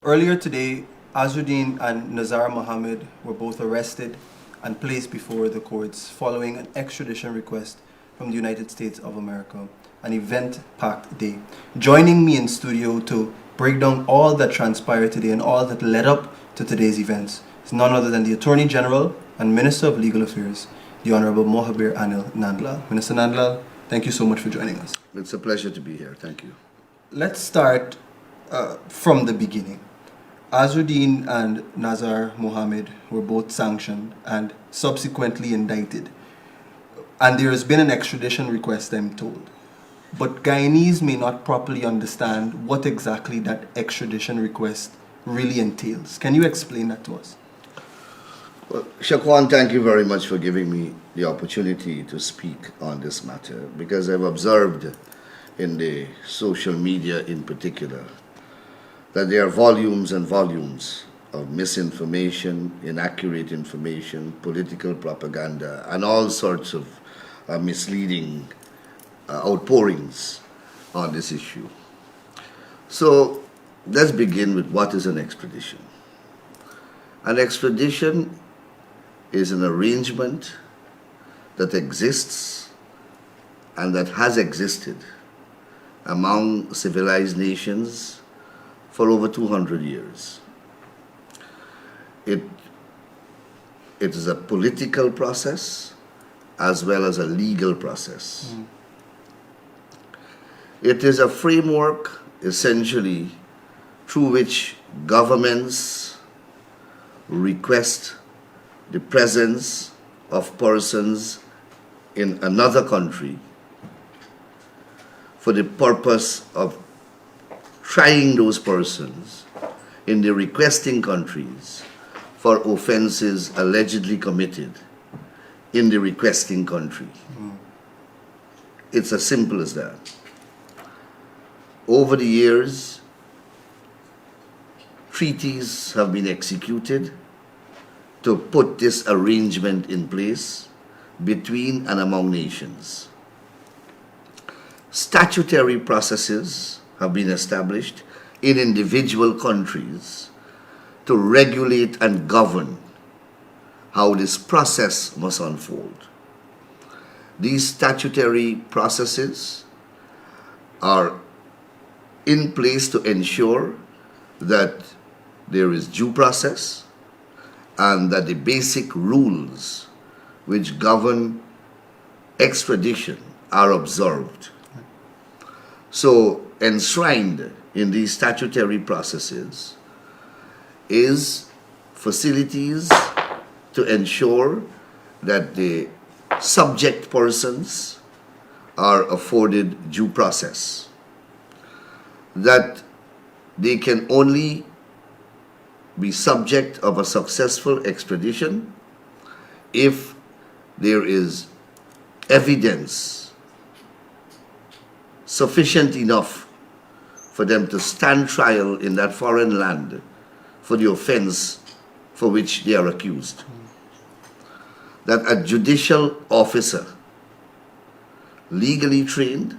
Earlier today, Azruddin and Nazar Mohamed were both arrested and placed before the courts following an extradition request from the United States of America, an event-packed day. Joining me in studio to break down all that transpired today and all that led up to today's events is none other than the Attorney General and Minister of Legal Affairs, the Honorable Mohabir Anil Nandlall. Minister Nandlall, thank you so much for joining us. It's a pleasure to be here. Thank you. Let's start from the beginning. Azruddin and Nazar Mohamed were both sanctioned and subsequently indicted. And there has been an extradition request, I'm told. But Guyanese may not properly understand what exactly that extradition request really entails. Can you explain that to us? Well, Shakwan, thank you very much for giving me the opportunity to speak on this matter, because I've observed in the social media in particular that there are volumes and volumes of misinformation, inaccurate information, political propaganda, and all sorts of misleading outpourings on this issue. So let's begin with what is an extradition. An extradition is an arrangement that exists and that has existed among civilized nations for over 200 years. It is a political process as well as a legal process. It is a framework, essentially, through which governments request the presence of persons in another country for the purpose of trying those persons in the requesting countries for offenses allegedly committed in the requesting country. It's as simple as that. Over the years, treaties have been executed to put this arrangement in place between and among nations. Statutory processes have been established in individual countries to regulate and govern how this process must unfold. These statutory processes are in place to ensure that there is due process and that the basic rules which govern extradition are observed. So, enshrined in these statutory processes is facilities to ensure that the subject persons are afforded due process, that they can only be subject of a successful extradition if there is evidence sufficient enough for them to stand trial in that foreign land for the offense for which they are accused. That a judicial officer, legally trained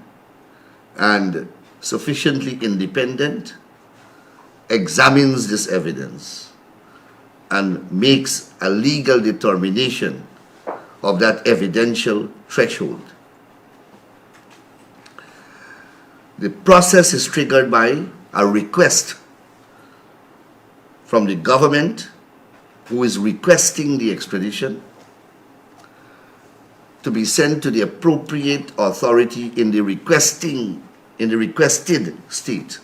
and sufficiently independent, examines this evidence and makes a legal determination of that evidential threshold. The process is triggered by a request from the government who is requesting the extradition to be sent to the appropriate authority in the requested state,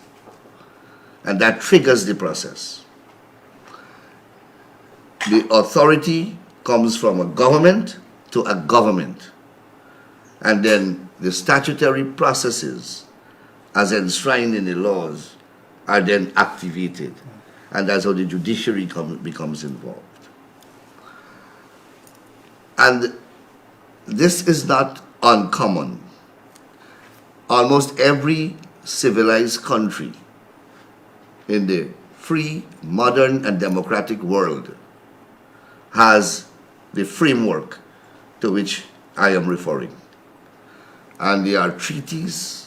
and that triggers the process. The authority comes from a government to a government, and then the statutory processes as enshrined in the laws are then activated, and that's how the judiciary becomes involved. And this is not uncommon. Almost every civilized country in the free, modern, and democratic world has the framework to which I am referring. And there are treaties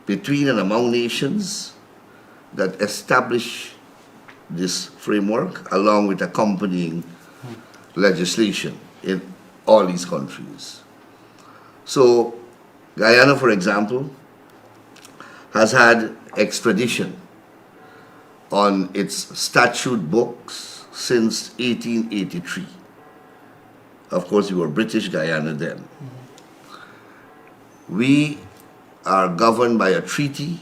between and among nations that establish this framework along with accompanying legislation in all these countries. So Guyana, for example, has had extradition on its statute books since 1883. Of course, we were British Guyana then. We are governed by a treaty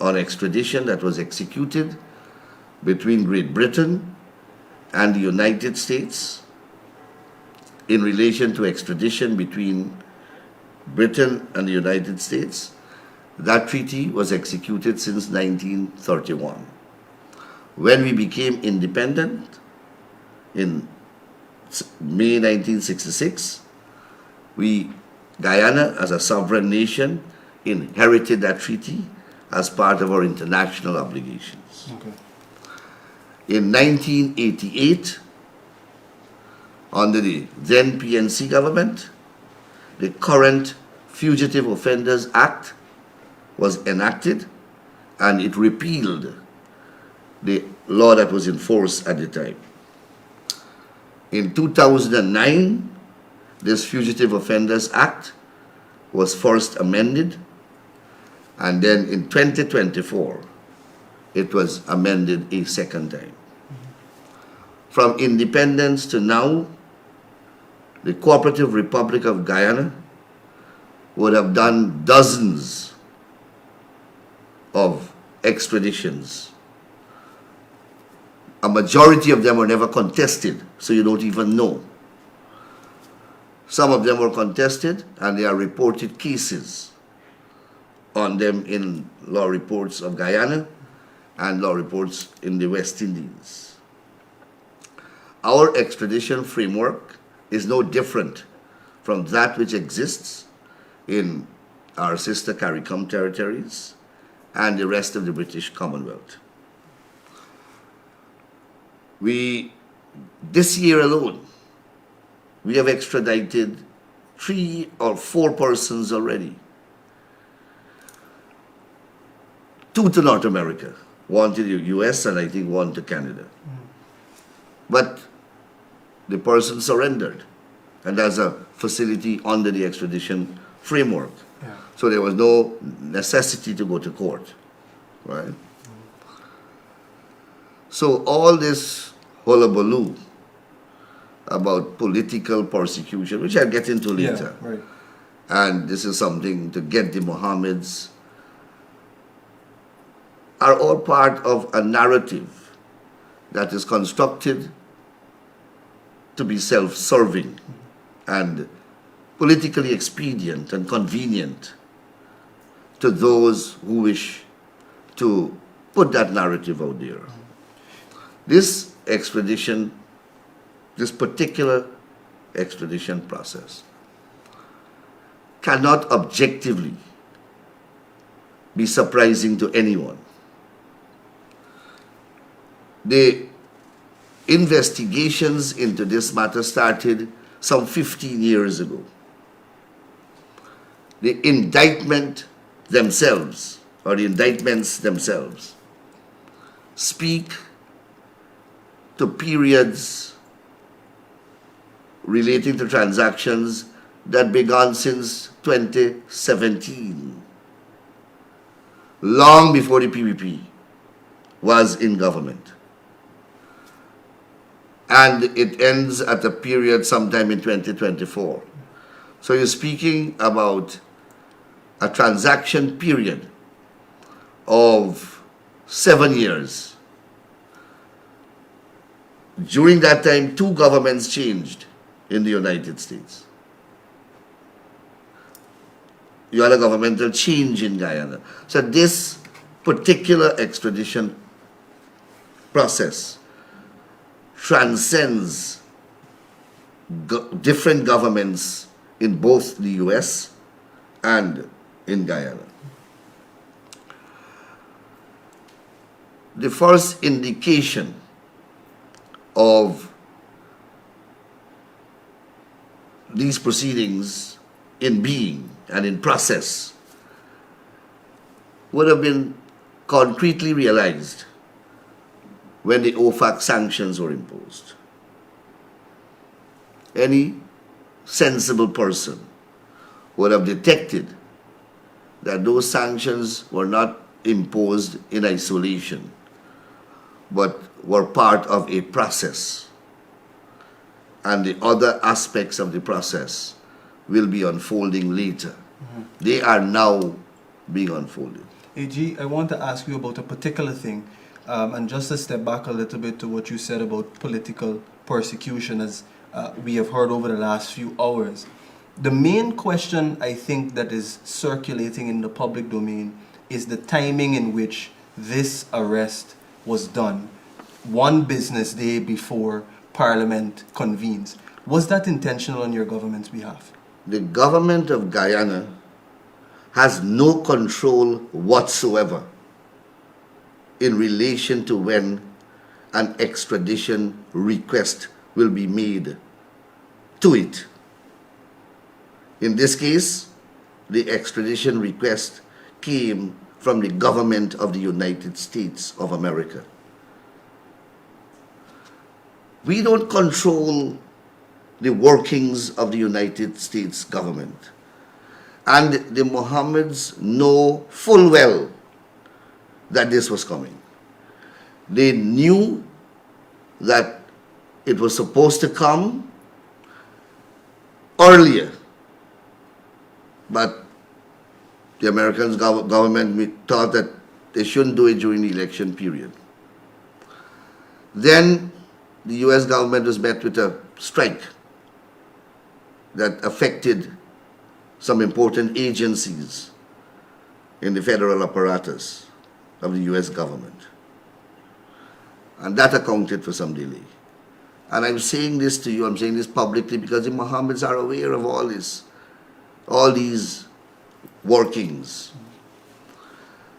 on extradition that was executed between Great Britain and the United States in relation to extradition between Britain and the United States. That treaty was executed since 1931. When we became independent in May 1966, Guyana, as a sovereign nation, inherited that treaty as part of our international obligations. Okay. In 1988, under the then PNC government, the current Fugitive Offenders Act was enacted, and it repealed the law that was in force at the time. In 2009, this Fugitive Offenders Act was first amended, and then in 2024, it was amended a second time. From independence to now, the Cooperative Republic of Guyana would have done dozens of extraditions. A majority of them were never contested, so you don't even know. Some of them were contested, and there are reported cases on them in law reports of Guyana and law reports in the West Indies. Our extradition framework is no different from that which exists in our sister CARICOM territories and the rest of the British Commonwealth. This year alone, we have extradited 3 or 4 persons already. 2 to North America, 1 to the US, and I think 1 to Canada. But the person surrendered, and there's a facility under the extradition framework. Yeah. So there was no necessity to go to court, right? So all this hullabaloo about political persecution, which I'll get into later, Yeah, right. and this is something to get the Mohammeds, are all part of a narrative that is constructed to be self-serving and politically expedient and convenient to those who wish to put that narrative out there. This extradition, this particular extradition process cannot objectively be surprising to anyone. The investigations into this matter started some 15 years ago. The indictment themselves, or the indictments themselves, speak to periods relating to transactions that began since 2017, long before the PPP was in government. And it ends at a period sometime in 2024. So you're speaking about a transaction period of 7 years. During that time, 2 governments changed in the United States. You had a governmental change in Guyana. So this particular extradition process transcends different governments in both the US and in Guyana. The first indication of these proceedings in being and in process would have been concretely realized when the OFAC sanctions were imposed. Any sensible person would have detected that those sanctions were not imposed in isolation, but were part of a process. And the other aspects of the process will be unfolding later. They are now being unfolded. AG, I want to ask you about a particular thing, and just to step back a little bit to what you said about political persecution, as we have heard over the last few hours. The main question I think that is circulating in the public domain is the timing in which this arrest was done, one business day before Parliament convenes. Was that intentional on your government's behalf? The government of Guyana has no control whatsoever in relation to when an extradition request will be made to it. In this case, the extradition request came from the government of the United States of America. We don't control the workings of the United States government. And the Mohammeds know full well that this was coming. They knew that it was supposed to come earlier. But the American government thought that they shouldn't do it during the election period. Then the US government was met with a strike that affected some important agencies in the federal apparatus of the US government. And that accounted for some delay. And I'm saying this to you, I'm saying this publicly because the Mohammeds are aware of all this, all these workings.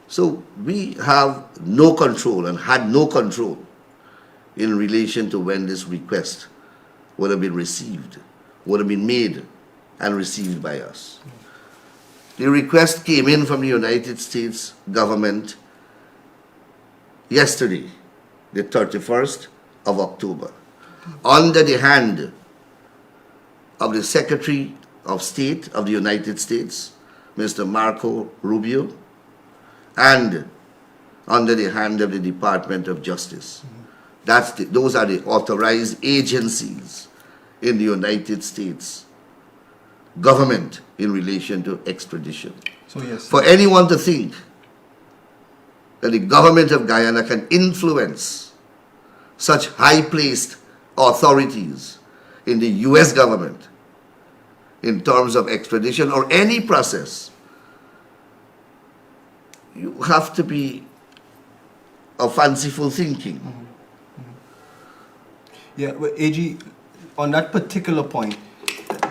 So we have no control and had no control in relation to when this request would have been received, would have been made and received by us. The request came in from the United States government yesterday, the 31st of October, under the hand of the Secretary of State of the United States, Mr. Marco Rubio, and under the hand of the Department of Justice. Those are the authorized agencies in the United States government in relation to extradition. So yes. For anyone to think that the government of Guyana can influence such high-placed authorities in the US government in terms of extradition or any process, you have to be of fanciful thinking. Yeah, well, AG, on that particular point,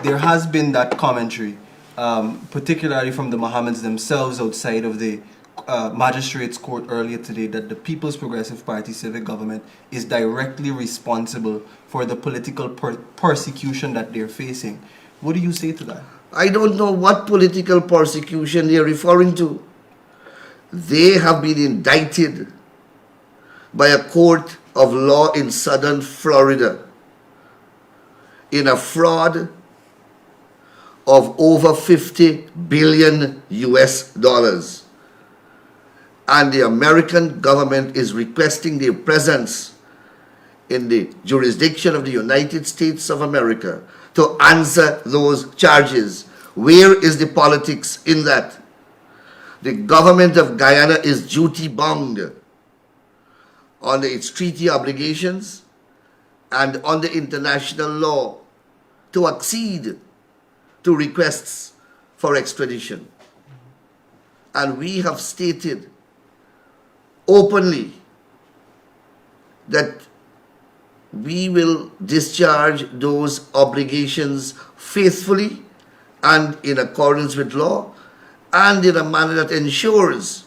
there has been that commentary, particularly from the Mohammeds themselves outside of the magistrates court earlier today, that the People's Progressive Party civic government is directly responsible for the political persecution that they're facing. What do you say to that? I don't know what political persecution they're referring to. They have been indicted by a court of law in southern Florida in a fraud of over 50 billion US dollars. And the American government is requesting their presence in the jurisdiction of the United States of America to answer those charges. Where is the politics in that? The government of Guyana is duty-bound under its treaty obligations and under international law to accede to requests for extradition. And we have stated openly that we will discharge those obligations faithfully and in accordance with law and in a manner that ensures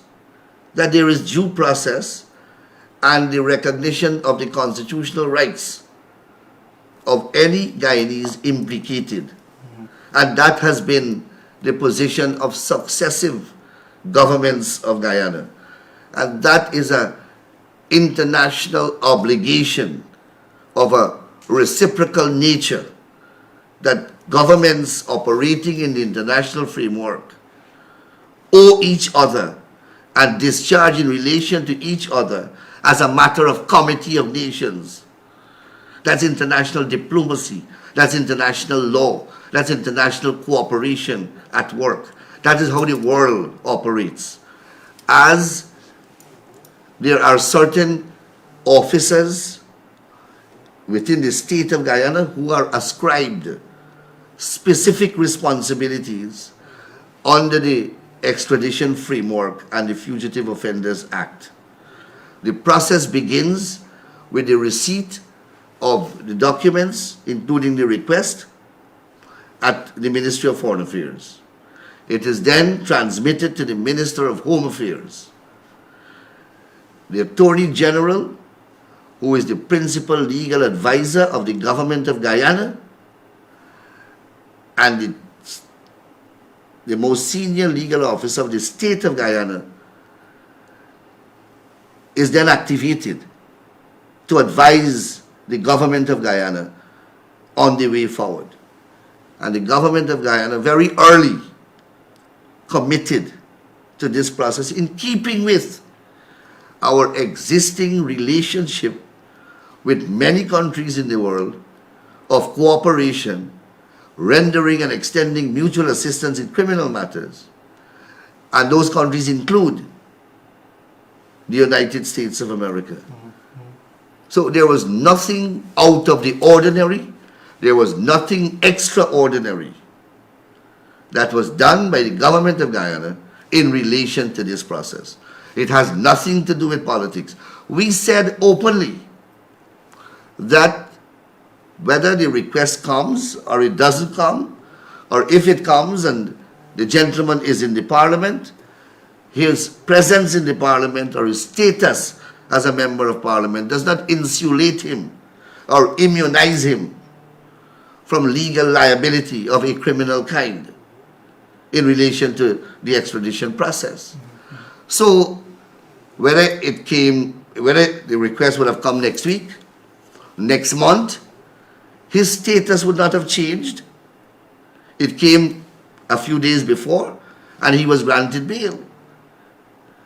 that there is due process and the recognition of the constitutional rights of any Guyanese implicated. And that has been the position of successive governments of Guyana. And that is an international obligation of a reciprocal nature that governments operating in the international framework owe each other and discharge in relation to each other as a matter of comity of nations. That's international diplomacy. That's international law. That's international cooperation at work. That is how the world operates. As there are certain officers within the state of Guyana who are ascribed specific responsibilities under the Extradition Framework and the Fugitive Offenders Act. The process begins with the receipt of the documents, including the request, at the Ministry of Foreign Affairs. It is then transmitted to the Minister of Home Affairs. The Attorney General, who is the principal legal advisor of the government of Guyana, and the most senior legal officer of the state of Guyana, is then activated to advise the government of Guyana on the way forward. And the government of Guyana very early committed to this process in keeping with our existing relationship with many countries in the world of cooperation, rendering and extending mutual assistance in criminal matters. And those countries include the United States of America. So there was nothing out of the ordinary. There was nothing extraordinary that was done by the government of Guyana in relation to this process. It has nothing to do with politics. We said openly that whether the request comes or it doesn't come, or if it comes and the gentleman is in the parliament, his presence in the parliament or his status as a member of parliament does not insulate him or immunize him from legal liability of a criminal kind in relation to the extradition process. So whether the request would have come next week, next month, his status would not have changed. It came a few days before and he was granted bail.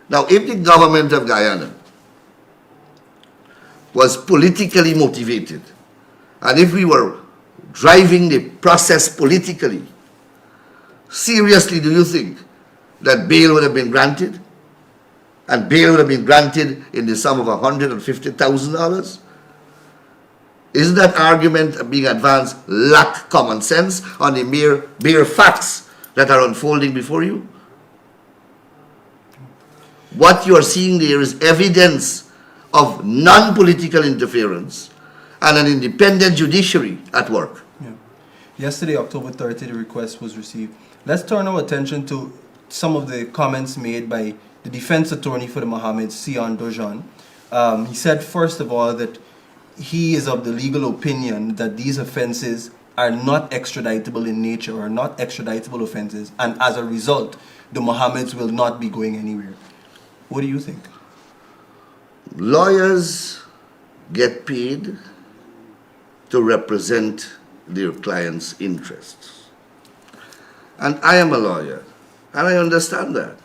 Now, if the government of Guyana was politically motivated, and if we were driving the process politically, seriously, do you think that bail would have been granted? And bail would have been granted in the sum of $150,000? Isn't that argument being advanced lack common sense on the mere facts that are unfolding before you? What you are seeing there is evidence of non-political interference and an independent judiciary at work. Yeah. Yesterday, October 30, the request was received. Let's turn our attention to some of the comments made by the defense attorney for the Mohamed, Sion Dojan. He said, first of all, that he is of the legal opinion that these offenses are not extraditable in nature or not extraditable offenses, and as a result, the Mohammeds will not be going anywhere. What do you think? Lawyers get paid to represent their clients' interests. And I am a lawyer, and I understand that.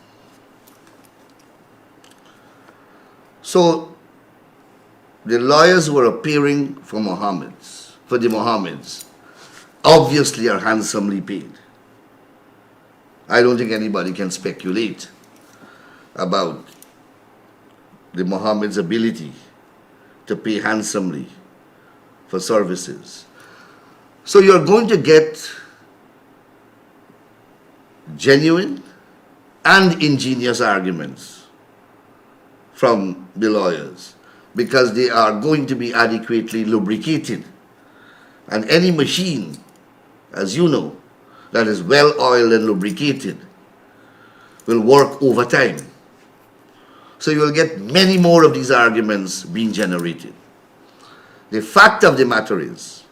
So, the lawyers who are appearing for the Mohammeds, obviously are handsomely paid. I don't think anybody can speculate about the Mohammed's ability to pay handsomely for services. So you're going to get genuine and ingenious arguments from the lawyers because they are going to be adequately lubricated. And any machine, as you know, that is well oiled and lubricated will work over time. So you will get many more of these arguments being generated. The fact of the matter is,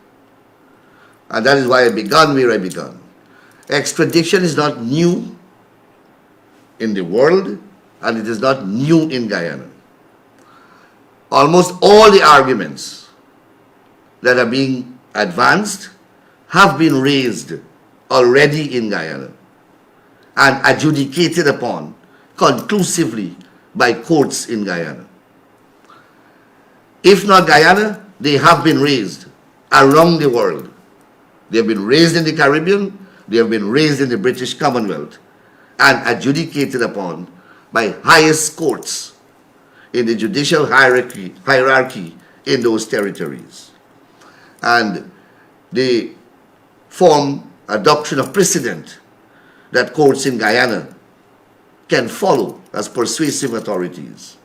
and that is why I began where I began, extradition is not new in the world and it is not new in Guyana. Almost all the arguments that are being advanced have been raised already in Guyana and adjudicated upon conclusively by courts in Guyana. If not Guyana, they have been raised around the world. They have been raised in the Caribbean, they have been raised in the British Commonwealth, and adjudicated upon by highest courts in the judicial hierarchy in those territories. And they form a doctrine of precedent that courts in Guyana can follow as persuasive authorities.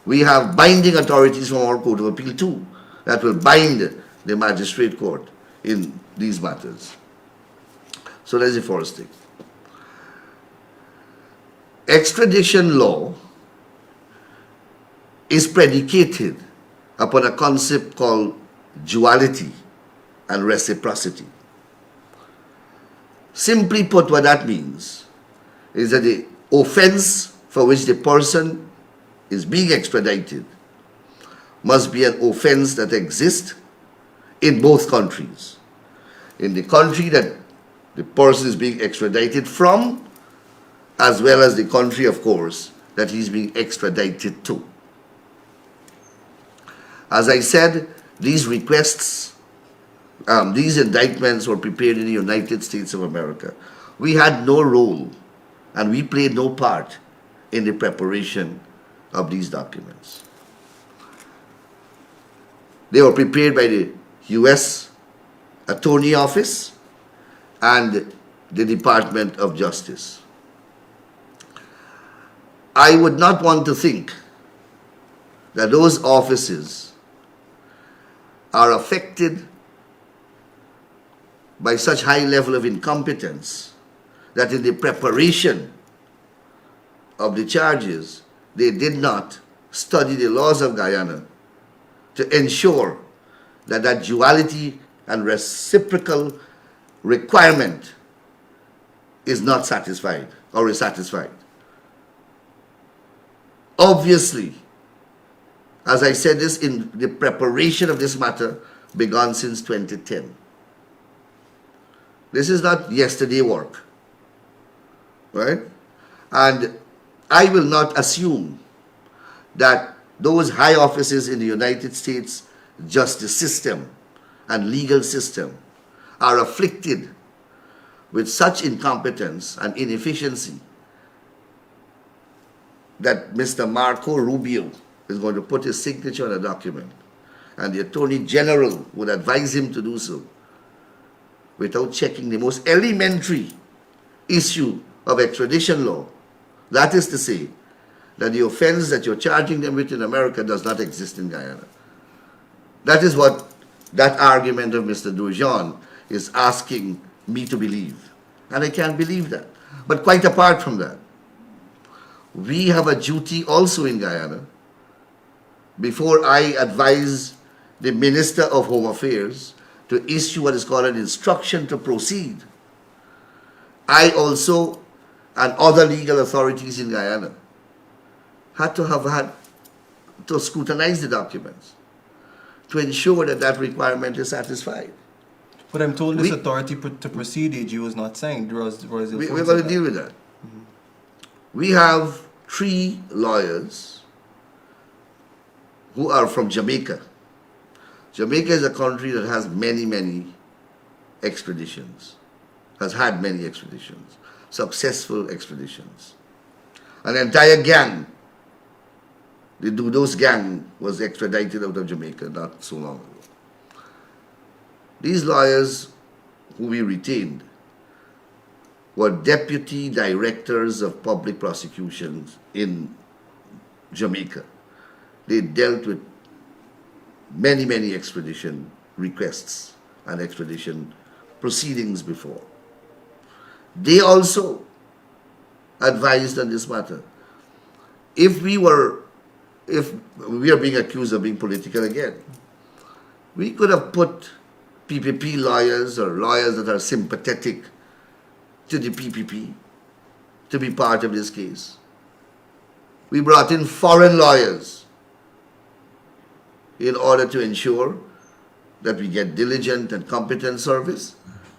We have binding authorities from our Court of Appeal too that will bind the magistrate court in these matters. So that's the first thing. Extradition law is predicated upon a concept called duality and reciprocity. Simply put, what that means is that the offense for which the person is being extradited must be an offense that exists in both countries. In the country that the person is being extradited from, as well as the country, of course, that he's being extradited to. As I said, these requests, these indictments were prepared in the United States of America. We had no role and we played no part in the preparation of these documents. They were prepared by the U.S. Attorney Office and the Department of Justice. I would not want to think that those offices are affected by such high level of incompetence that in the preparation of the charges, they did not study the laws of Guyana to ensure that that duality and reciprocal requirement is not satisfied or is satisfied. Obviously, as I said, this in the preparation of this matter began since 2010. This is not yesterday work, right? And I will not assume that those high offices in the United States justice system and legal system are afflicted with such incompetence and inefficiency that Mr. Marco Rubio is going to put his signature on a document and the Attorney General would advise him to do so without checking the most elementary issue of extradition law. That is to say, that the offense that you're charging them with in America does not exist in Guyana. That is what that argument of Mr. Dujon is asking me to believe. And I can't believe that. But quite apart from that, we have a duty also in Guyana. Before I advise the Minister of Home Affairs to issue what is called an instruction to proceed, I also and other legal authorities in Guyana had to scrutinize the documents to ensure that that requirement is satisfied. But I'm told this authority to proceed AG was not signed. We're going to deal with that. Mm-hmm. We have 3 lawyers who are from Jamaica. Jamaica is a country that has many extraditions, has had many extraditions, successful extraditions. An entire gang, the Dudos gang, was extradited out of Jamaica not so long ago. These lawyers who we retained were deputy directors of public prosecutions in Jamaica. They dealt with many extradition requests and extradition proceedings before. They also advised on this matter. If we are being accused of being political again, we could have put PPP lawyers or lawyers that are sympathetic to the PPP to be part of this case. We brought in foreign lawyers in order to ensure that we get diligent and competent service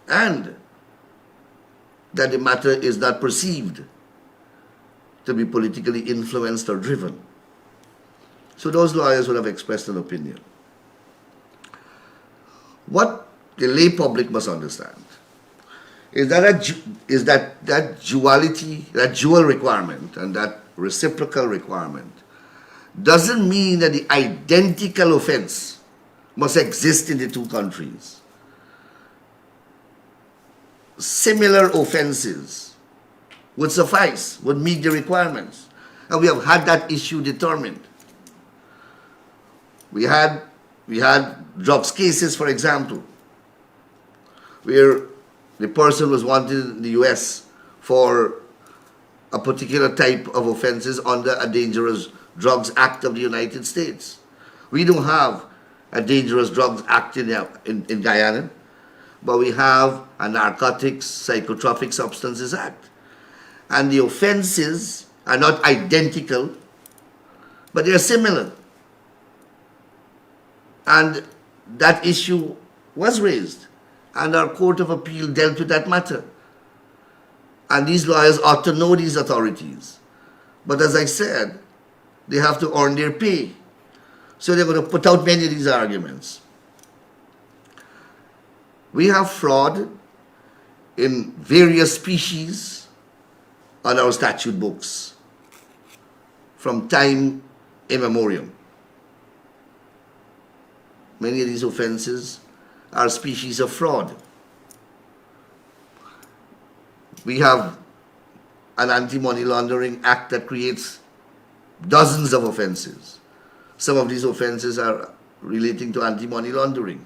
and that the matter is not perceived to be politically influenced or driven. So those lawyers would have expressed an opinion. What the lay public must understand is that that duality, that dual requirement and that reciprocal requirement doesn't mean that the identical offense must exist in the two countries. Similar offenses would suffice, would meet the requirements. And we have had that issue determined. We had drugs cases, for example, where the person was wanted in the US for a particular type of offenses under a Dangerous Drugs Act of the United States. We don't have a Dangerous Drugs Act in Guyana, but we have a Narcotics Psychotropic Substances Act. And the offenses are not identical, but they are similar. And that issue was raised, and our Court of Appeal dealt with that matter. And these lawyers ought to know these authorities. But as I said, they have to earn their pay. So they're going to put out many of these arguments. We have fraud in various species on our statute books from time immemorial. Many of these offenses are species of fraud. We have an anti-money laundering act that creates dozens of offenses. Some of these offenses are relating to anti-money laundering.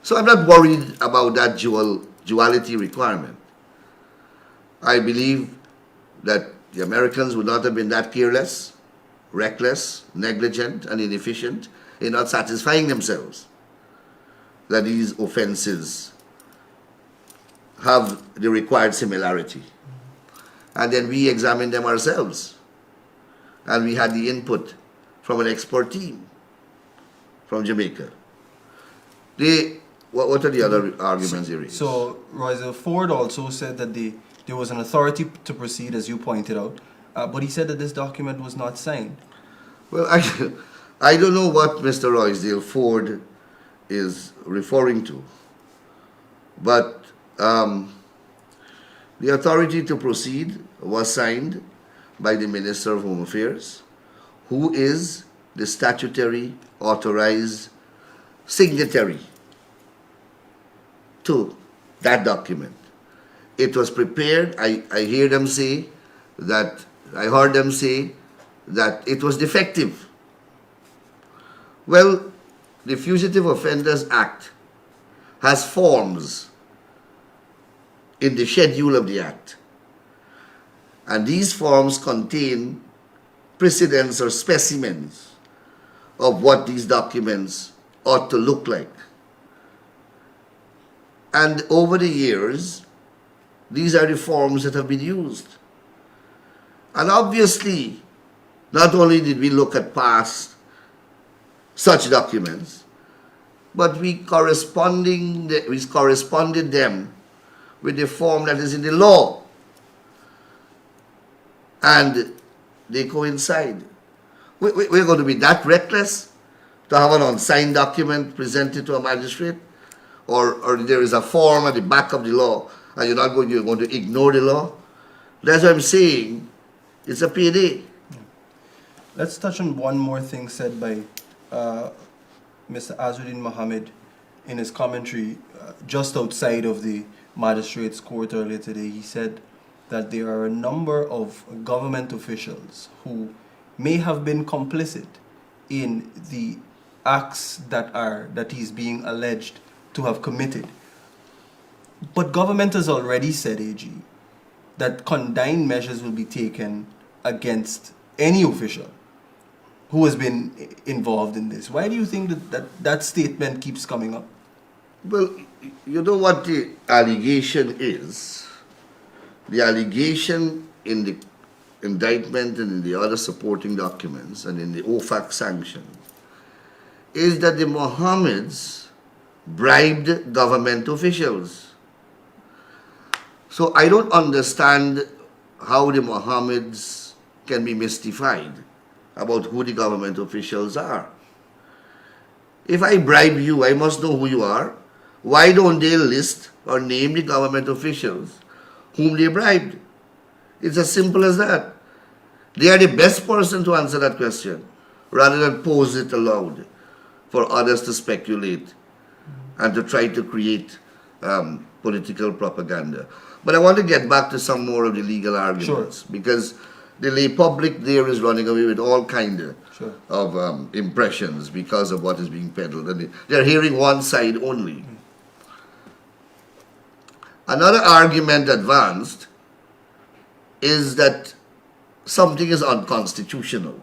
So I'm not worried about that duality requirement. I believe that the Americans would not have been that careless, reckless, negligent, and inefficient in not satisfying themselves that these offenses have the required similarity. And then we examined them ourselves. And we had the input from an expert team from Jamaica. What are the other arguments they raised? So, Royce, Ford also said that there was an authority to proceed, as you pointed out, but he said that this document was not signed. Well, I don't know what Mr. Roysdale Ford is referring to, but the authority to proceed was signed by the Minister of Home Affairs, who is the statutory authorized signatory to that document. It was prepared. I heard them say that it was defective. Well, the Fugitive Offenders Act has forms in the schedule of the Act. And these forms contain precedents or specimens of what these documents ought to look like. And over the years, these are the forms that have been used. And obviously, not only did we look at past such documents, but we corresponded them with the form that is in the law. And they coincide. We're going to be that reckless to have an unsigned document presented to a magistrate? Or there is a form at the back of the law and you're going to ignore the law? That's what I'm saying. It's a payday. Let's touch on one more thing said by Mr. Azruddin Mohamed in his commentary just outside of the magistrate's court earlier today. He said that there are a number of government officials who may have been complicit in the acts that he's being alleged to have committed. But government has already said, AG, that condign measures will be taken against any official who has been involved in this. Why do you think that statement keeps coming up? Well, you know what the allegation is? The allegation in the indictment and in the other supporting documents and in the OFAC sanction is that the Mohammeds bribed government officials. So I don't understand how the Mohammeds can be mystified about who the government officials are. If I bribe you, I must know who you are. Why don't they list or name the government officials whom they bribed? It's as simple as that. They are the best person to answer that question rather than pose it aloud for others to speculate and to try to create political propaganda. But I want to get back to some more of the legal arguments, because the lay public there is running away with all kind of impressions because of what is being peddled, and they're hearing one side only. Another argument advanced is that something is unconstitutional.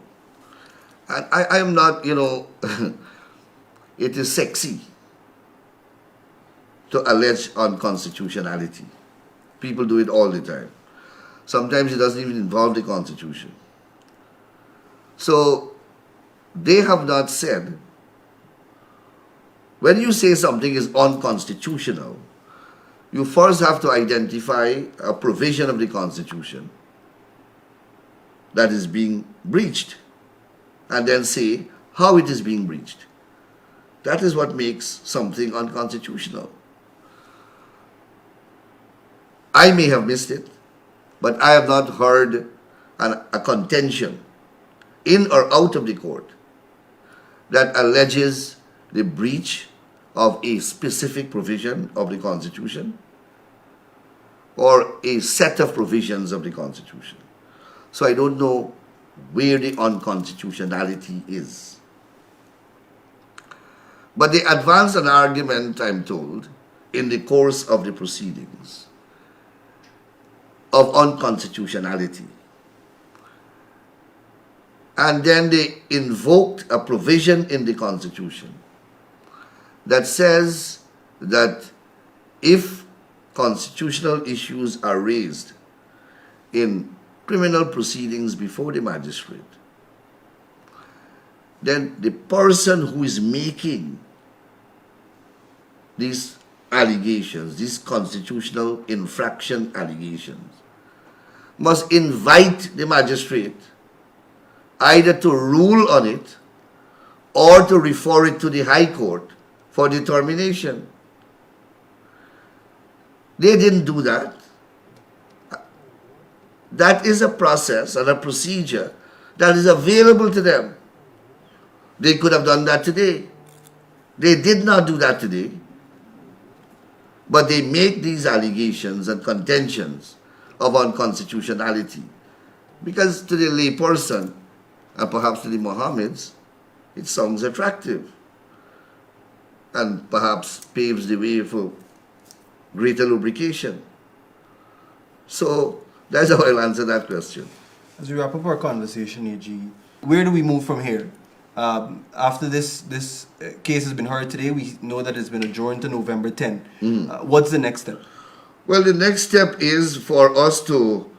And I am not, it is sexy to allege unconstitutionality. People do it all the time. Sometimes it doesn't even involve the Constitution. So they have not said, when you say something is unconstitutional, you first have to identify a provision of the Constitution that is being breached, and then say how it is being breached. That is what makes something unconstitutional. I may have missed it, but I have not heard a contention in or out of the court that alleges the breach of a specific provision of the Constitution or a set of provisions of the Constitution. So I don't know where the unconstitutionality is. But they advance an argument, I'm told, in the course of the proceedings of unconstitutionality. And then they invoked a provision in the Constitution that says that if constitutional issues are raised in criminal proceedings before the magistrate, then the person who is making these allegations, these constitutional infraction allegations, must invite the magistrate either to rule on it or to refer it to the High Court for determination. They didn't do that. That is a process and a procedure that is available to them. They could have done that today. They did not do that today. But they make these allegations and contentions of unconstitutionality. Because to the lay person, and perhaps to the Mohammeds, it sounds attractive. And perhaps paves the way for greater lubrication. So that's how I'll answer that question. As we wrap up our conversation, AG, where do we move from here? After this case has been heard today, we know that it's been adjourned to November 10. What's the next step? Well, the next step is for us to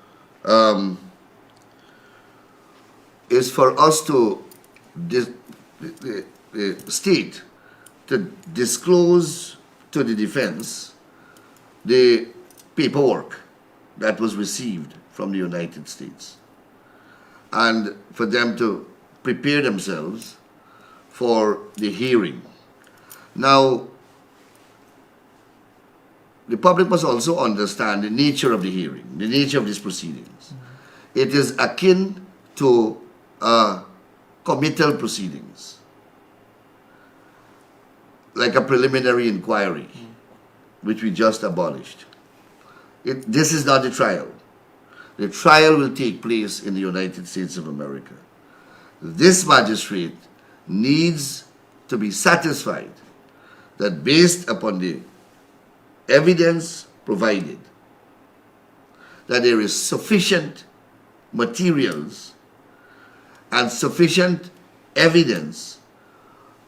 the state to disclose to the defense the paperwork that was received from the United States, and for them to prepare themselves for the hearing. Now, the public must also understand the nature of the hearing, the nature of these proceedings. It is akin to committal proceedings, like a preliminary inquiry, which we just abolished. This is not the trial. The trial will take place in the United States of America. This magistrate needs to be satisfied that based upon the evidence provided, that there is sufficient materials and sufficient evidence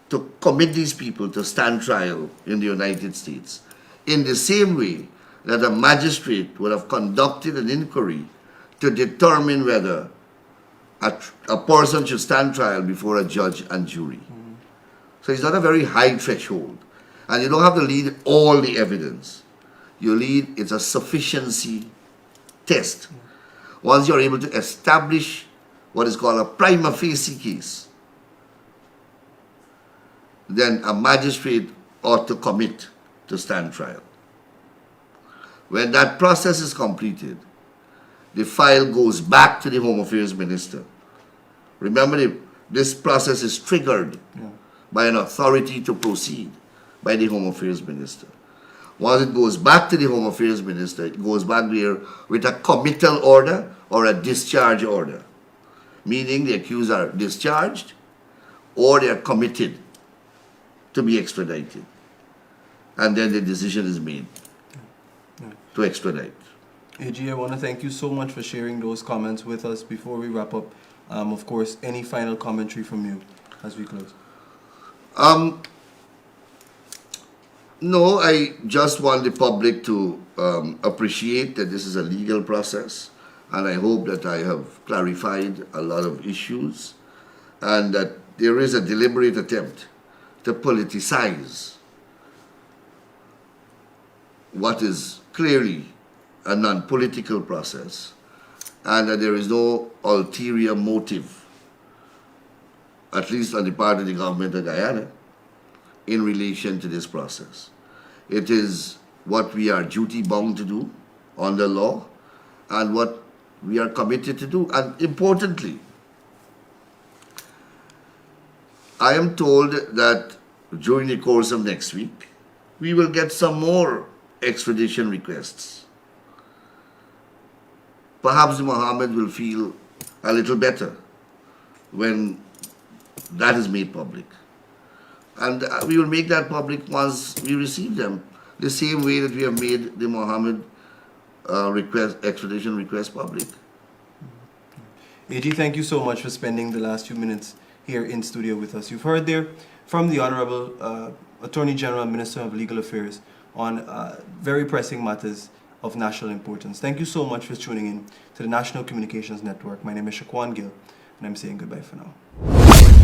to commit these people to stand trial in the United States, in the same way that a magistrate would have conducted an inquiry to determine whether a person should stand trial before a judge and jury. So it's not a very high threshold. And you don't have to lead all the evidence. It's a sufficiency test. Once you're able to establish what is called a prima facie case, then a magistrate ought to commit to stand trial. When that process is completed, the file goes back to the Home Affairs Minister. Remember, this process is triggered by an authority to proceed by the Home Affairs Minister. Once it goes back to the Home Affairs Minister, it goes back there with a committal order or a discharge order, meaning the accused are discharged or they are committed to be extradited. And then the decision is made to extradite. AG, I want to thank you so much for sharing those comments with us. Before we wrap up, of course, any final commentary from you as we close? No, I just want the public to appreciate that this is a legal process, and I hope that I have clarified a lot of issues, and that there is a deliberate attempt to politicize what is clearly a non-political process, and that there is no ulterior motive, at least on the part of the government of Guyana, in relation to this process. It is what we are duty-bound to do under law and what we are committed to do. And importantly, I am told that during the course of next week, we will get some more extradition requests. Perhaps Mohammed will feel a little better when that is made public. And we will make that public once we receive them, the same way that we have made the Mohammed extradition request public. AG, thank you so much for spending the last few minutes here in studio with us. You've heard there from the Honorable Attorney General and Minister of Legal Affairs on very pressing matters of national importance. Thank you so much for tuning in to the National Communications Network. My name is Shaquan Gill, and I'm saying goodbye for now.